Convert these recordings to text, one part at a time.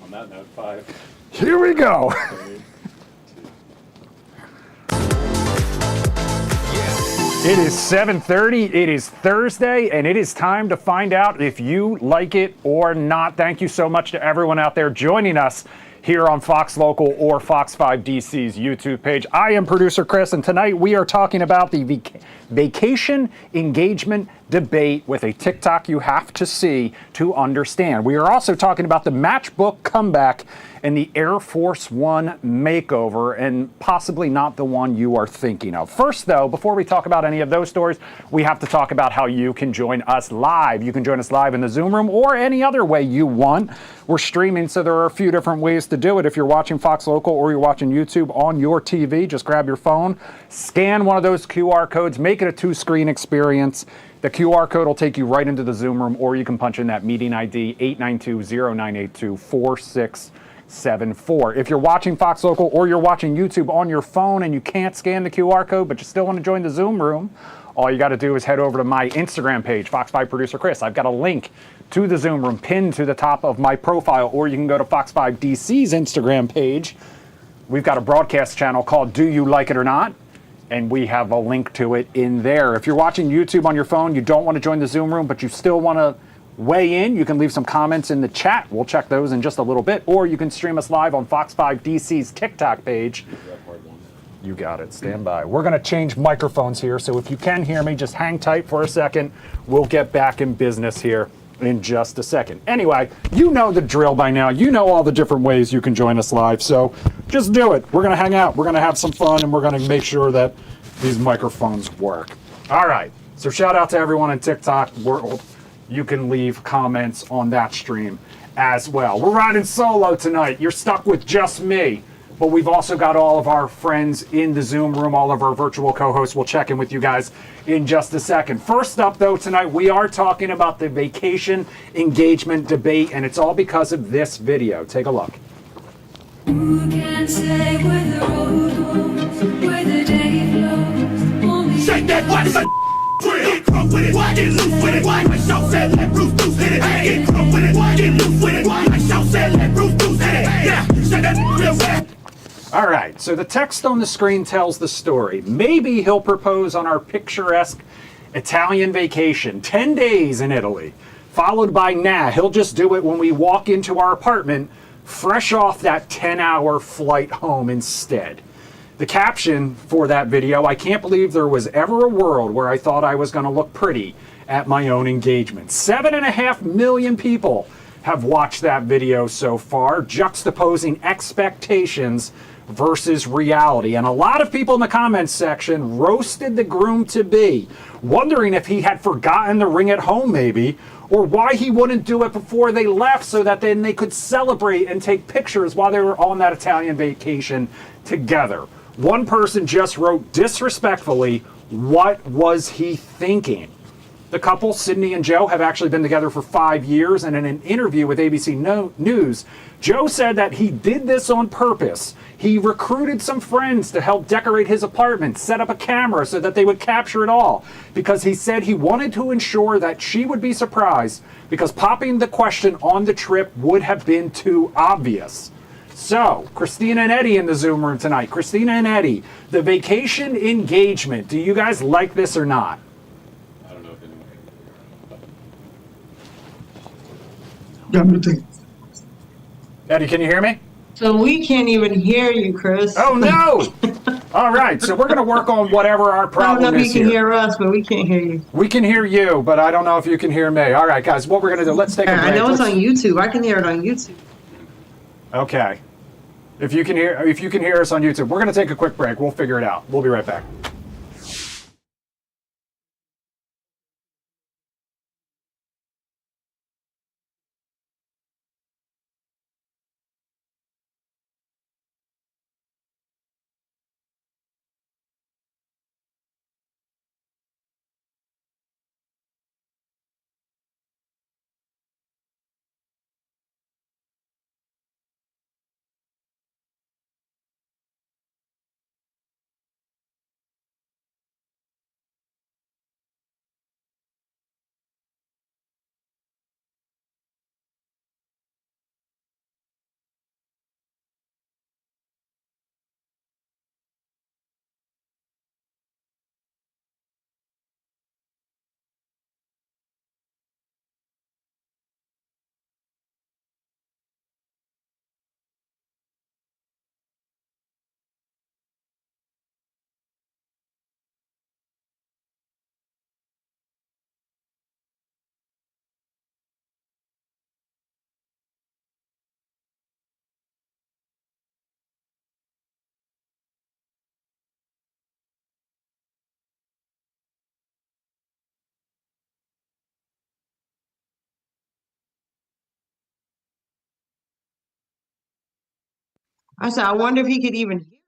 On that note, 5. Here we go. 3, 2. It is 7:30, it is Thursday, and it is time to find out if you like it or not. Thank you so much to everyone out there joining us here on Fox Local or Fox 5 DC's YouTube page. I am producer Chris, and tonight we are talking about the vacation engagement debate with a TikTok you have to see to understand. We are also talking about the matchbook comeback and the Air Force One makeover, and possibly not the one you are thinking of. First, though, before we talk about any of those stories, we have to talk about how you can join us live. You can join us live in the Zoom room or any other way you want. We're streaming, so there are a few different ways to do it. If you're watching Fox Local or you're watching YouTube on your TV, just grab your phone, scan one of those QR codes, make it a two-screen experience. The QR code will take you right into the Zoom room, or you can punch in that meeting ID 892-0982-4674. If you're watching Fox Local or you're watching YouTube on your phone and you can't scan the QR code but you still want to join the Zoom room, all you got to do is head over to my Instagram page, Fox 5 Producer Chris. I've got a link to the Zoom room pinned to the top of my profile, or you can go to Fox 5 DC's Instagram page. We've got a broadcast channel called Do You Like It or Not? And we have a link to it in there. If you're watching YouTube on your phone, you don't want to join the Zoom room, but you still want to weigh in, you can leave some comments in the chat. We'll check those in just a little bit. Or you can stream us live on Fox 5 DC's TikTok page. You got it. Stand by. We're going to change microphones here, so if you can hear me, just hang tight for a second. We'll get back in business here in just a second. Anyway, you know the drill by now. You know all the different ways you can join us live, so just do it. We're going to hang out. We're going to have some fun, and we're going to make sure that these microphones work. All right. So shout out to everyone in TikTok world. You can leave comments on that stream as well. We're riding solo tonight. You're stuck with just me. But we've also got all of our friends in the Zoom room, all of our virtual co-hosts. We'll check in with you guys in just a second. First up, though, tonight, we are talking about the vacation engagement debate, and it's all because of this video. Take a look. Who can say where the road goes, where the day flows? Only Shake that body like get crunk with it, get loose with it. My show said let Bruce Bruce hit it. Get crunk with it, get loose with it. My show said let Bruce Bruce hit it. Yeah, shake that real rap. All right, so the text on the screen tells the story. Maybe he'll propose on our picturesque Italian vacation, 10 days in Italy, followed by, nah, he'll just do it when we walk into our apartment, fresh off that 10-hour flight home instead. The caption for that video, I can't believe there was ever a world where I thought I was going to look pretty at my own engagement. 7.5 million people have watched that video so far, juxtaposing expectations versus reality. And a lot of people in the comments section roasted the groom-to-be, wondering if he had forgotten the ring at home maybe, or why he wouldn't do it before they left so that then they could celebrate and take pictures while they were on that Italian vacation together. One person just wrote disrespectfully, what was he thinking? The couple, Sydney and Joe, have actually been together for 5 years, and in an interview with ABC News, Joe said that he did this on purpose. He recruited some friends to help decorate his apartment, set up a camera so that they would capture it all, because he said he wanted to ensure that she would be surprised, because popping the question on the trip would have been too obvious. So, Christina and Eddie in the Zoom room tonight. Christina and Eddie, the vacation engagement, do you guys like this or not? Eddie, can you hear me? So we can't even hear you, Chris. Oh, no! All right, so we're going to work on whatever our I don't problem know if is you can here. hear us, but we can't hear you. We can hear you, but I don't know if you can hear me. All right, guys, what we're going to do, let's take a break. I know it's on YouTube. I can hear it on YouTube. Okay. If you can hear us on YouTube, we're going to take a quick break. We'll figure it out. We'll be right back. I said, I wonder if he could even hear.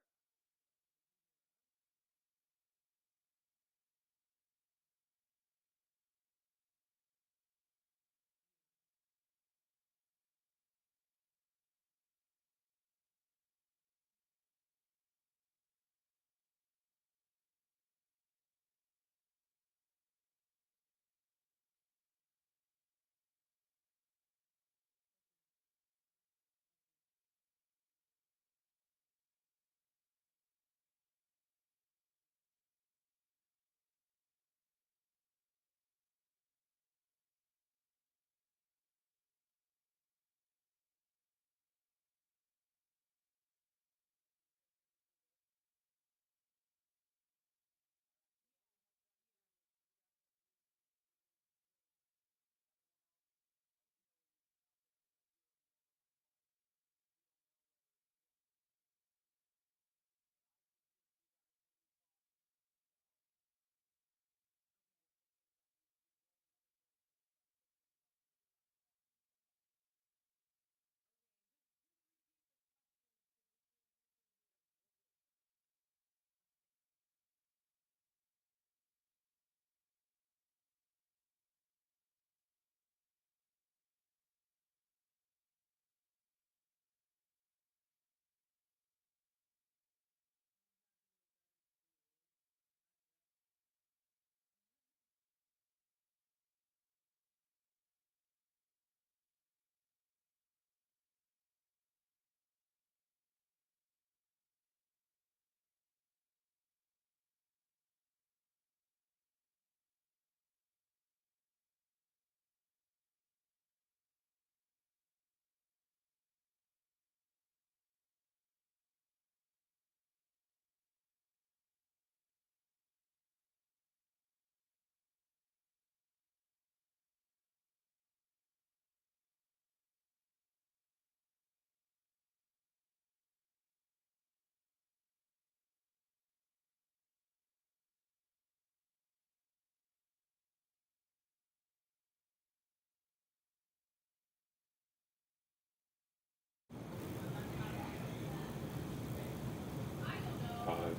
Five,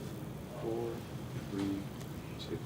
four, three, two.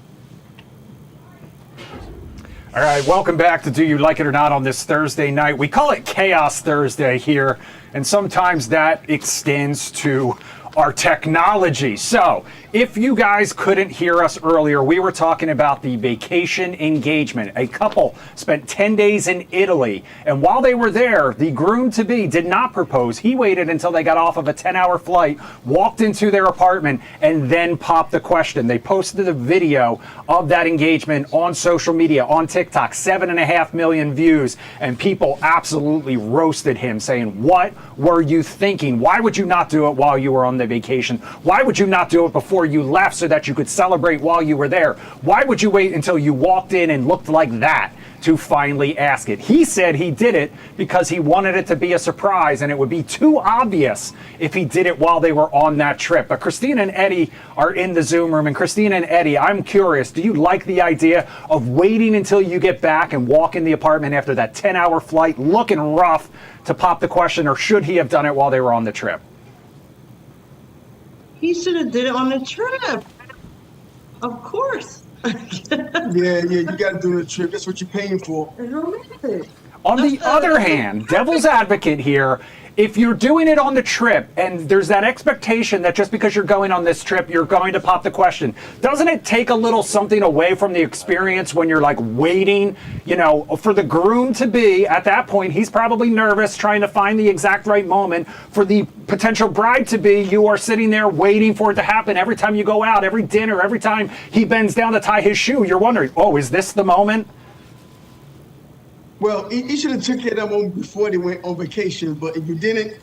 All right, welcome back to Do You Like It or Not on this Thursday night. We call it Chaos Thursday here, and sometimes that extends to our technology. So, if you guys couldn't hear us earlier, we were talking about the vacation engagement. A couple spent 10 days in Italy, and while they were there, the groom-to-be did not propose. He waited until they got off of a 10-hour flight, walked into their apartment, and then popped the question. They posted a video of that engagement on social media, on TikTok, 7.5 million views, and people absolutely roasted him, saying, "What were you thinking? Why would you not do it while you were on the vacation? Why would you not do it before you left so that you could celebrate while you were there? Why would you wait until you walked in and looked like that to finally ask it?" He said he did it because he wanted it to be a surprise, and it would be too obvious if he did it while they were on that trip. But Christina and Eddie are in the Zoom room, and Christina and Eddie, I'm curious, do you like the idea of waiting until you get back and walk in the apartment after that 10-hour flight looking rough to pop the question, or should he have done it while they were on the trip? He should have did it on the trip. Of course. Yeah, you got to do the trip. That's what you're paying for. It's romantic. On the other hand, devil's advocate here, if you're doing it on the trip and there's that expectation that just because you're going on this trip, you're going to pop the question, doesn't it take a little something away from the experience when you're like waiting, you know, for the groom to be at that point? He's probably nervous, trying to find the exact right moment. For the potential bride to be, you are sitting there waiting for it to happen. Every time you go out, every dinner, every time he bends down to tie his shoe, you're wondering, oh, is this the moment? Well, he should have took care of them before they went on vacation. But if you didn't,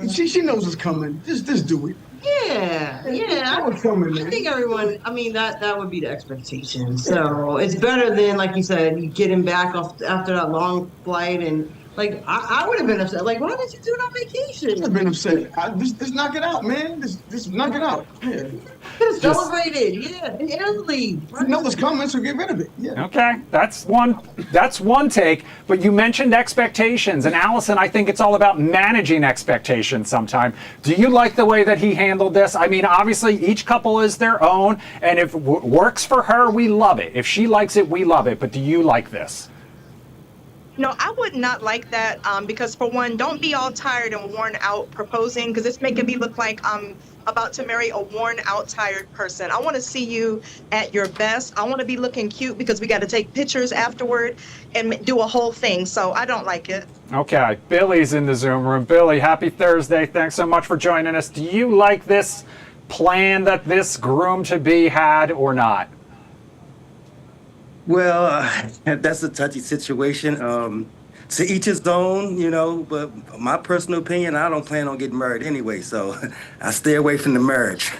she knows it's coming. Just do it. Yeah. I was coming, I man. think everyone, I mean, that would be the expectation. So it's better than, like you said, you get him back off after that long flight and Like, I would have been upset. Like, why did you do it on vacation? I've been upset. Just knock it out, man. Just knock it out. Yeah. Could have celebrated, yeah, in Italy. You know what's coming, so get rid of it. Yeah. Okay, that's one take. But you mentioned expectations, and Allison, I think it's all about managing expectations sometime. Do you like the way that he handled this? I mean, obviously each couple is their own, and if it works for her, we love it. If she likes it, we love it. But do you like this? No, I would not like that because, for one, don't be all tired and worn out proposing, because it's making me look like I'm about to marry a worn out, tired person. I want to see you at your best. I want to be looking cute because we got to take pictures afterward and do a whole thing. So I don't like it. Okay, Billy's in the Zoom room. Billy, happy Thursday. Thanks so much for joining us. Do you like this plan that this groom-to-be had or not? Well, that's a touchy situation. To each his own, you know, but my personal opinion, I don't plan on getting married anyway, so I stay away from the marriage.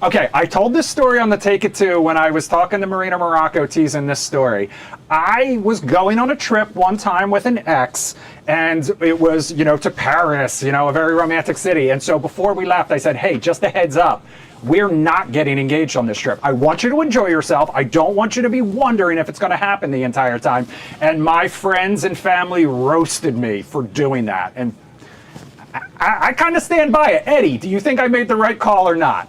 Okay, I told this story on the Take It To when I was talking to Marina Morocco, teasing this story. I was going on a trip one time with an ex, and it was, to Paris, a very romantic city. And so before we left, I said, hey, just a heads up. We're not getting engaged on this trip. I want you to enjoy yourself. I don't want you to be wondering if it's going to happen the entire time. And my friends and family roasted me for doing that. And I kind of stand by it. Eddie, do you think I made the right call or not?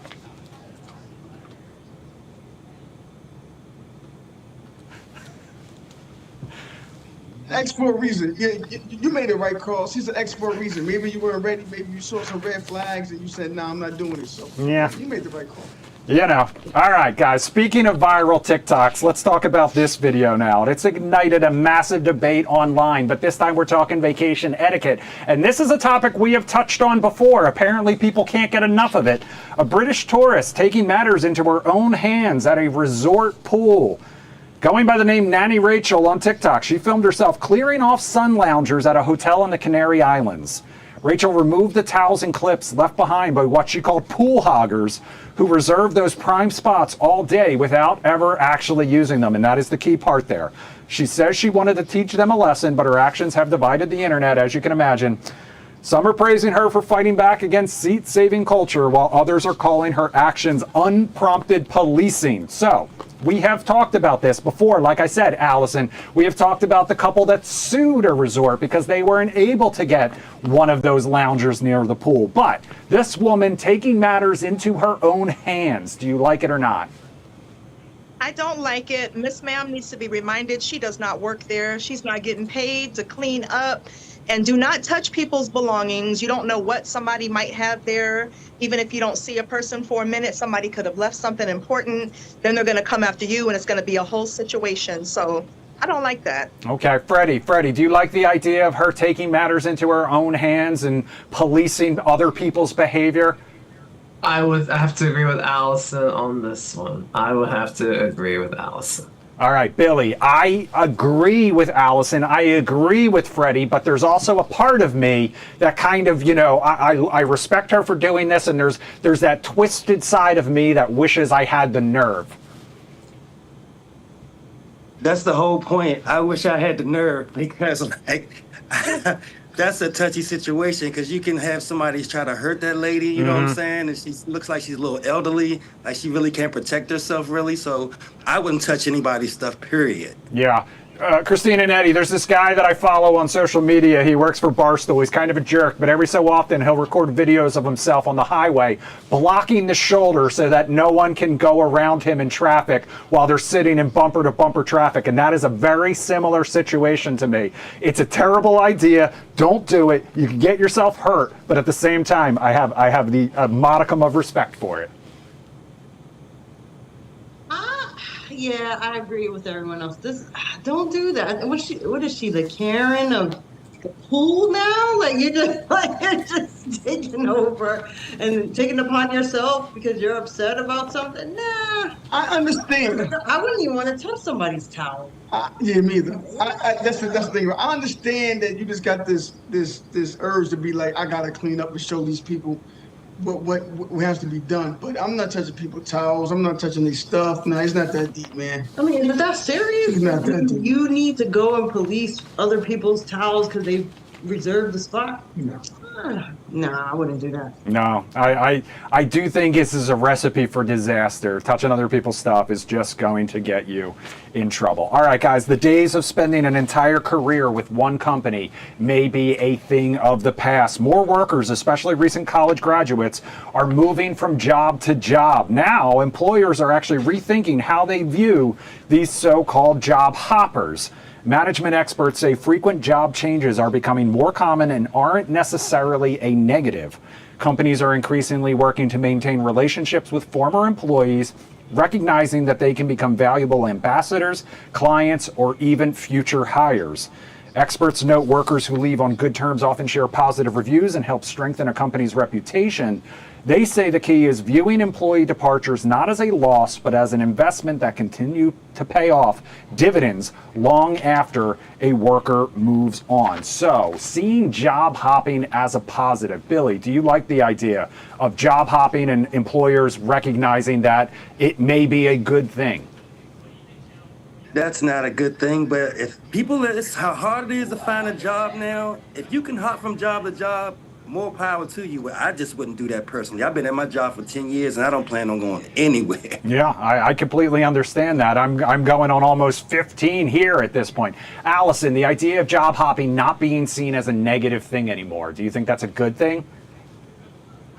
Ex for a reason. Yeah, you made the right call. She's an ex for a reason. Maybe you weren't ready. Maybe you saw some red flags and you said, "No, I'm not doing it." So yeah, you made the right call. All right, guys. Speaking of viral TikToks, let's talk about this video now. It's ignited a massive debate online, but this time we're talking vacation etiquette. And this is a topic we have touched on before. Apparently, people can't get enough of it. A British tourist taking matters into her own hands at a resort pool. Going by the name Nanny Rachel on TikTok, she filmed herself clearing off sun loungers at a hotel in the Canary Islands. Rachel removed the towels and clips left behind by what she called pool hoggers, who reserve those prime spots all day without ever actually using them. And that is the key part there. She says she wanted to teach them a lesson, but her actions have divided the internet, as you can imagine. Some are praising her for fighting back against seat-saving culture, while others are calling her actions unprompted policing. So, we have talked about this before. Like I said, Allison, we have talked about the couple that sued a resort because they weren't able to get one of those loungers near the pool. But this woman taking matters into her own hands, do you like it or not? I don't like it. Miss Ma'am needs to be reminded she does not work there. She's not getting paid to clean up. And do not touch people's belongings. You don't know what somebody might have there. Even if you don't see a person for a minute, somebody could have left something important. Then they're going to come after you, and it's going to be a whole situation. So I don't like that. Okay, Freddie, do you like the idea of her taking matters into her own hands and policing other people's behavior? I would have to agree with Allison on this one. I would have to agree with Allison. All right, Billy, I agree with Allison. I agree with Freddie, but there's also a part of me that kind of, I respect her for doing this, and there's that twisted side of me that wishes I had the nerve. That's the whole point. I wish I had the nerve because, that's a touchy situation because you can have somebody try to hurt that lady, you know what I'm saying? And she looks like she's a little elderly, like she really can't protect herself, really. So I wouldn't touch anybody's stuff, period. Yeah. Christine and Eddie, there's this guy that I follow on social media. He works for Barstool. He's kind of a jerk, but every so often he'll record videos of himself on the highway blocking the shoulder so that no one can go around him in traffic while they're sitting in bumper-to-bumper traffic. And that is a very similar situation to me. It's a terrible idea. Don't do it. You can get yourself hurt, but at the same time, I have the modicum of respect for it. Yeah, I agree with everyone else. Don't do that. What is she, the Karen of the pool now? Like you're just taking over and taking it upon yourself because you're upset about something. Nah, I understand. I wouldn't even want to touch somebody's towel. Yeah, me either. That's the thing. I understand that you just got this urge to be like, I gotta clean up and show these people. what has to be done. But I'm not touching people's towels. I'm not touching their stuff. No, it's not that deep, man. I mean, is that serious? It's not that deep. You need to go and police other people's towels because they reserved the spot? No. Nah, I wouldn't do that. No, I do think this is a recipe for disaster. Touching other people's stuff is just going to get you in trouble. All right, guys, the days of spending an entire career with one company may be a thing of the past. More workers, especially recent college graduates, are moving from job to job. Now, employers are actually rethinking how they view these so-called job hoppers. Management experts say frequent job changes are becoming more common and aren't necessarily a negative. Companies are increasingly working to maintain relationships with former employees, recognizing that they can become valuable ambassadors, clients, or even future hires. Experts note workers who leave on good terms often share positive reviews and help strengthen a company's reputation. They say the key is viewing employee departures not as a loss, but as an investment that continue to pay off dividends long after a worker moves on. So, seeing job hopping as a positive. Billy, do you like the idea of job hopping and employers recognizing that it may be a good thing? That's not a good thing, but if people, it's how hard it is to find a job now. If you can hop from job to job, more power to you. I just wouldn't do that personally. I've been at my job for 10 years and I don't plan on going anywhere. Yeah, I completely understand that. I'm going on almost 15 here at this point. Allison, the idea of job hopping not being seen as a negative thing anymore, do you think that's a good thing?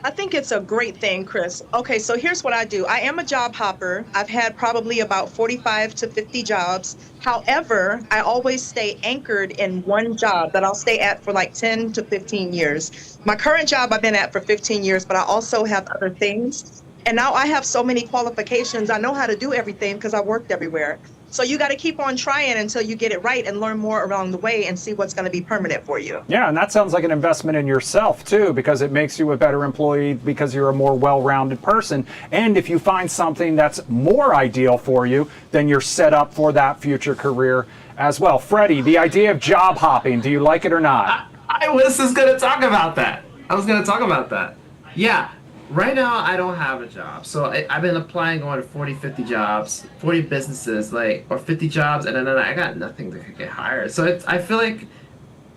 I think it's a great thing, Chris. Okay, so here's what I do. I am a job hopper. I've had probably about 45 to 50 jobs. However, I always stay anchored in one job that I'll stay at for like 10 to 15 years. My current job I've been at for 15 years, but I also have other things. And now I have so many qualifications. I know how to do everything because I worked everywhere. So you got to keep on trying until you get it right and learn more along the way and see what's going to be permanent for you. Yeah, and that sounds like an investment in yourself too, because it makes you a better employee because you're a more well-rounded person. And if you find something that's more ideal for you, then you're set up for that future career as well. Freddie, the idea of job hopping, do you like it or not? I was just going to talk about that. Yeah. Right now, I don't have a job. So I've been applying going to 40, 50 jobs, 40 businesses, or 50 jobs, and then I got nothing to get hired. So I feel like,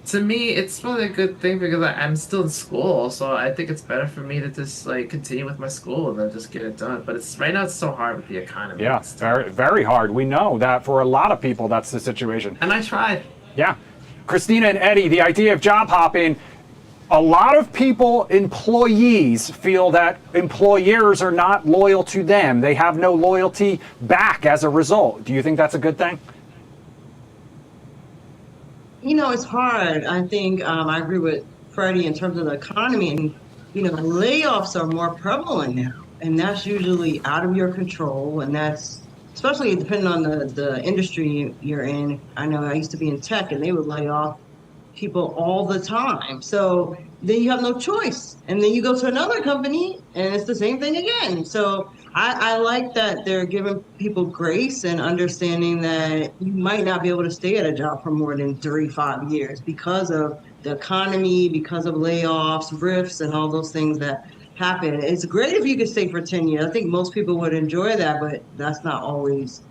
to me, it's probably a good thing because I'm still in school. So I think it's better for me to just continue with my school and then just get it done. But right now, it's so hard with the economy. Yeah, very, very hard. We know that for a lot of people, that's the situation. And I tried. Yeah. Christina and Eddie, the idea of job hopping, a lot of people, employees, feel that employers are not loyal to them. They have no loyalty back as a result. Do you think that's a good thing? You know, it's hard. I think I agree with Freddie in terms of the economy. And, layoffs are more prevalent now. And that's usually out of your control. And that's especially depending on the industry you're in. I know I used to be in tech and they would lay off people all the time. So then you have no choice. And then you go to another company and it's the same thing again. So I like that they're giving people grace and understanding that you might not be able to stay at a job for more than 3-5 years because of the economy, because of layoffs, rifts, and all those things that happen. It's great if you could stay for 10 years. I think most people would enjoy that, but that's not always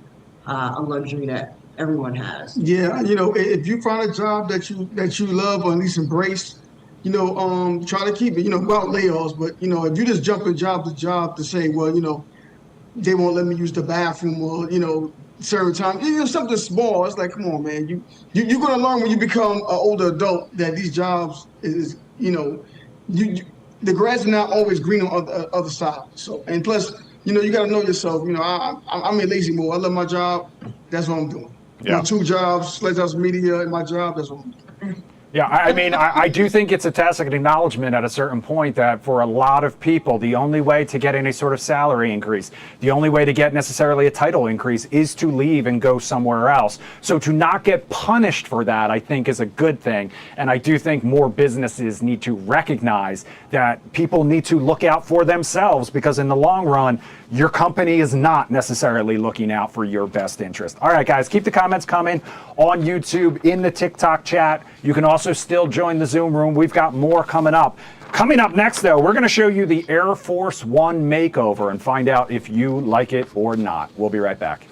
a luxury that everyone has. Yeah, if you find a job that you love or at least embrace, try to keep it, without layoffs. But, if you just jump from job to job to say, well, they won't let me use the bathroom or, certain times, something small. It's like, come on, man, you're going to learn when you become an older adult that these jobs is, the grass is not always green on the other side. So, and plus, you got to know yourself. I'm in lazy mode. I love my job. That's what I'm doing. Yeah. My 2 jobs, Sledge House Media, and my job, that's what I'm doing. Yeah, I mean, I do think it's a tacit acknowledgement at a certain point that for a lot of people, the only way to get any sort of salary increase, the only way to get necessarily a title increase is to leave and go somewhere else. So to not get punished for that, I think, is a good thing. And I do think more businesses need to recognize that people need to look out for themselves because in the long run, your company is not necessarily looking out for your best interest. All right, guys, keep the comments coming on YouTube, in the TikTok chat. You can also still join the Zoom room. We've got more coming up. Coming up next, though, we're going to show you the Air Force One makeover and find out if you like it or not. We'll be right back.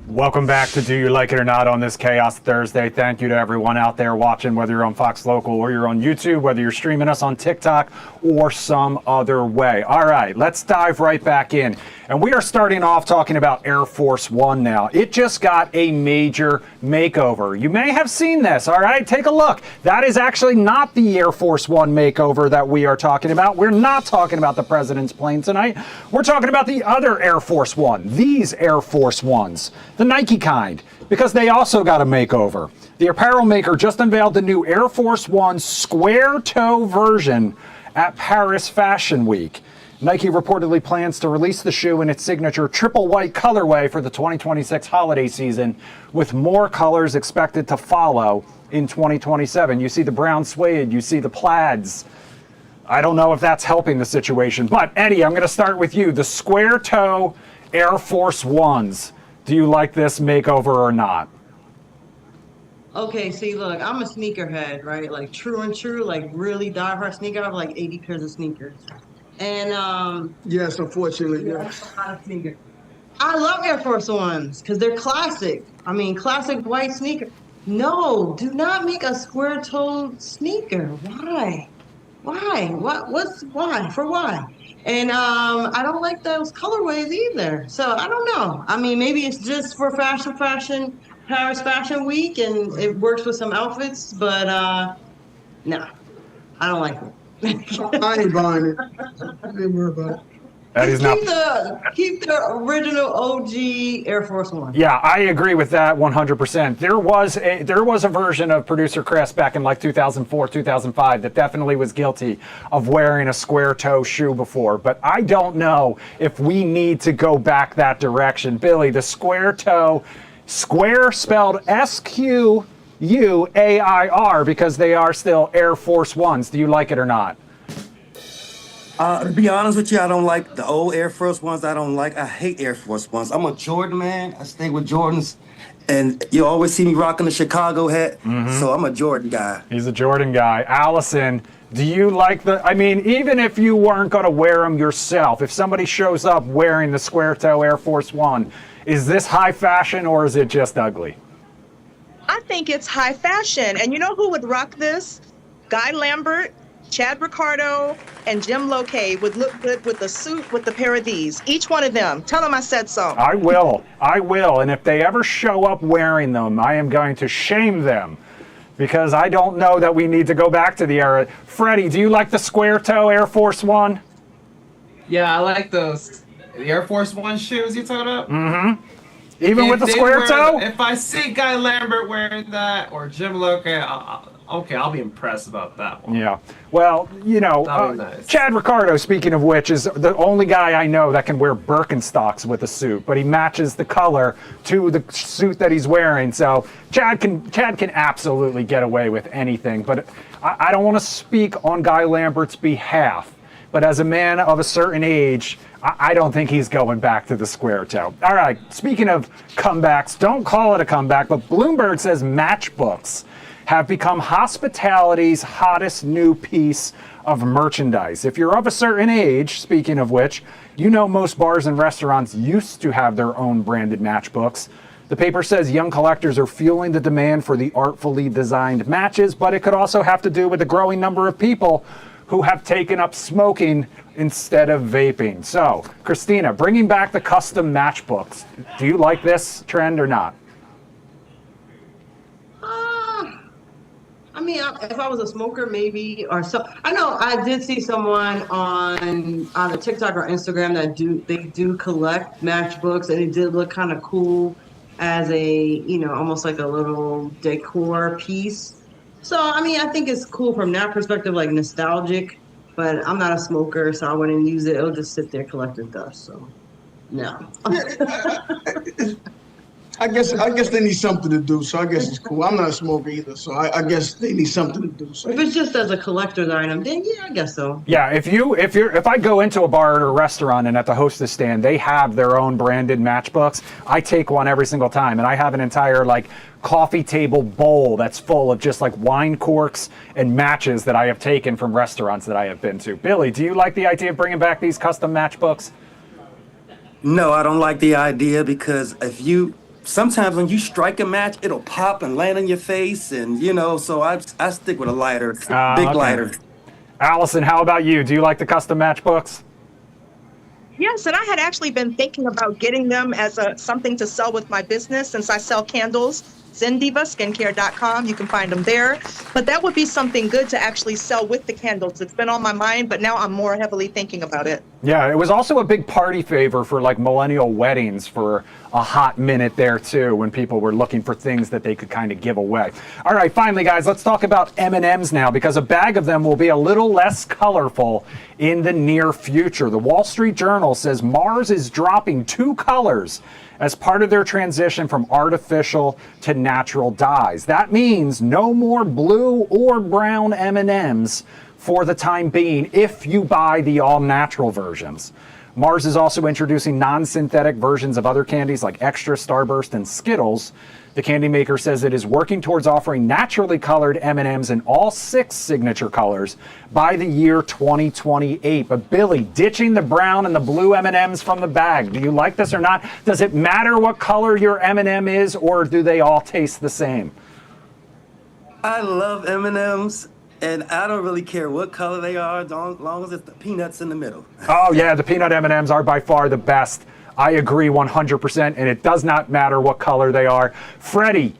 Welcome back to Do You Like It or Not on this Chaos Thursday. Thank you to everyone out there watching, whether you're on Fox Local or you're on YouTube, whether you're streaming us on TikTok or some other way. All right, let's dive right back in. And we are starting off talking about Air Force One now. It just got a major makeover. You may have seen this, all right? Take a look. That is actually not the Air Force One makeover that we are talking about. We're not talking about the president's plane tonight. We're talking about the other Air Force One, these Air Force Ones, the Nike kind, because they also got a makeover. The apparel maker just unveiled the new Air Force One square toe version at Paris Fashion Week. Nike reportedly plans to release the shoe in its signature triple white colorway for the 2026 holiday season, with more colors expected to follow in 2027. You see the brown suede, you see the plaids. I don't know if that's helping the situation, but Eddie, I'm going to start with you. The square toe Air Force Ones. Do you like this makeover or not? Okay, see, look, I'm a sneakerhead, right? Like true and true, like really diehard sneaker. I have like 80 pairs of sneakers. And Yes, unfortunately, yeah, yeah. that's a lot of sneakers. I love Air Force Ones because they're classic. I mean, classic white sneaker. No, do not make a square-toed sneaker. Why? Why? Why? For why? And I don't like those colorways either. So I don't know. I mean, maybe it's just for Paris Fashion Week, and it works with some outfits. But no, I don't like it. I ain't buying it. I ain't worried about it. Eddie's not. Keep the original OG Air Force One. Yeah, I agree with that 100%. There was a version of Producer Chris back in like 2004, 2005 that definitely was guilty of wearing a square toe shoe before, but I don't know if we need to go back that direction. Billy, the square toe, square spelled SQUAIR, because they are still Air Force Ones. Do you like it or not? To be honest with you, I don't like the old Air Force Ones. I hate Air Force Ones. I'm a Jordan man. I stay with Jordans. And you always see me rocking the Chicago hat. So I'm a Jordan guy. He's a Jordan guy. Allison, do you like even if you weren't going to wear them yourself, if somebody shows up wearing the square toe Air Force One, is this high fashion or is it just ugly? I think it's high fashion. And you know who would rock this? Guy Lambert, Chad Ricardo, and Jim Lokay would look good with a suit with a pair of these. Each one of them. Tell them I said so. I will. And if they ever show up wearing them, I am going to shame them. because I don't know that we need to go back to the era. Freddie, do you like the square toe Air Force One? Yeah, I like those. The Air Force One shoes you're talking about? Mm-hmm. Even with the they square wear toe? If I see Guy Lambert wearing that or Jim Loke, I'll be impressed about that one. Yeah. Well, you know, That'd be nice. Chad Ricardo, speaking of which, is the only guy I know that can wear Birkenstocks with a suit, but he matches the color to the suit that he's wearing. So Chad can absolutely get away with anything. But I don't want to speak on Guy Lambert's behalf. But as a man of a certain age, I don't think he's going back to the square toe. All right, speaking of comebacks, don't call it a comeback, but Bloomberg says matchbooks have become hospitality's hottest new piece of merchandise. If you're of a certain age, speaking of which, you know most bars and restaurants used to have their own branded matchbooks. The paper says young collectors are fueling the demand for the artfully designed matches, but it could also have to do with the growing number of people who have taken up smoking instead of vaping. So, Christina, bringing back the custom matchbooks, do you like this trend or not? I mean, if I was a smoker, maybe, or so. I know I did see someone on a TikTok or Instagram that do collect matchbooks, and it did look kind of cool as almost like a little decor piece. So, I mean, I think it's cool from that perspective, like nostalgic, but I'm not a smoker, so I wouldn't use it. It'll just sit there collecting dust, so no. I guess they need something to do, so I guess it's cool. I'm not a smoker either, so I guess they need something to do. So. If it's just as a collector's item, then yeah, I guess so. Yeah, if I go into a bar or a restaurant and at the hostess stand they have their own branded matchbooks, I take one every single time, and I have an entire coffee table bowl that's full of just wine corks and matches that I have taken from restaurants that I have been to. Billy, do you like the idea of bringing back these custom matchbooks? No, I don't like the idea because sometimes when you strike a match, it'll pop and land on your face, and so I stick with a lighter, big okay. lighter. Allison, how about you? Do you like the custom matchbooks? Yes, and I had actually been thinking about getting them as something to sell with my business since I sell candles. Zendiva, skincare.com. You can find them there. But that would be something good to actually sell with the candles. It's been on my mind, but now I'm more heavily thinking about it. Yeah, it was also a big party favor for millennial weddings for a hot minute there too, when people were looking for things that they could kind of give away. All right, finally guys, let's talk about M&Ms now, because a bag of them will be a little less colorful in the near future. The Wall Street Journal says Mars is dropping 2 colors as part of their transition from artificial to natural dyes. That means no more blue or brown M&Ms for the time being if you buy the all-natural versions. Mars is also introducing non-synthetic versions of other candies like Extra, Starburst, and Skittles. The candy maker says it is working towards offering naturally colored M&Ms in all 6 signature colors by the year 2028. But Billy, ditching the brown and the blue M&Ms from the bag, do you like this or not? Does it matter what color your M&M is, or do they all taste the same? I love M&Ms, and I don't really care what color they are, as long as it's the peanuts in the middle. Oh yeah, the peanut M&Ms are by far the best. I agree 100%, and it does not matter what color they are. Freddie,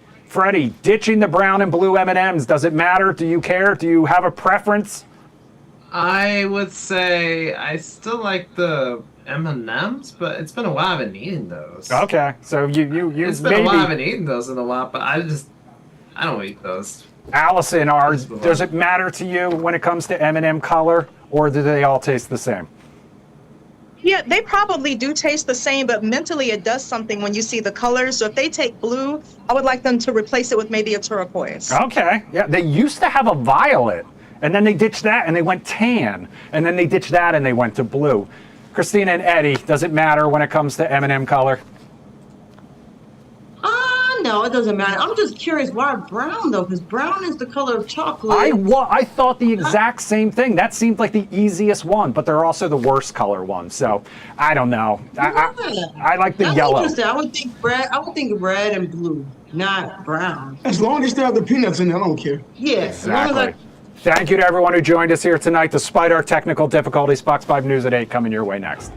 ditching the brown and blue M&Ms, does it matter? Do you care? Do you have a preference? I would say I still like the M&Ms, but it's been a while I've been eating those. Okay, so you It's been a while I've been eating those in a lot, but I don't eat those. Allison, does it matter to you when it comes to M&M color, or do they all taste the same? Yeah, they probably do taste the same, but mentally it does something when you see the colors. So if they take blue, I would like them to replace it with maybe a turquoise. Okay, yeah, they used to have a violet, and then they ditched that and they went tan, and then they ditched that and they went to blue. Christina and Eddie, does it matter when it comes to M&M color? No, it doesn't matter. I'm just curious why brown though, because brown is the color of chocolate. I thought the exact same thing. That seemed like the easiest one, but they're also the worst color one. So I don't know. I like the yellow. Interesting. I would think red and blue, not brown. As long as they have the peanuts in it, I don't care. Yes. Exactly. Thank you to everyone who joined us here tonight. Despite our technical difficulties, Fox 5 News at 8 coming your way next.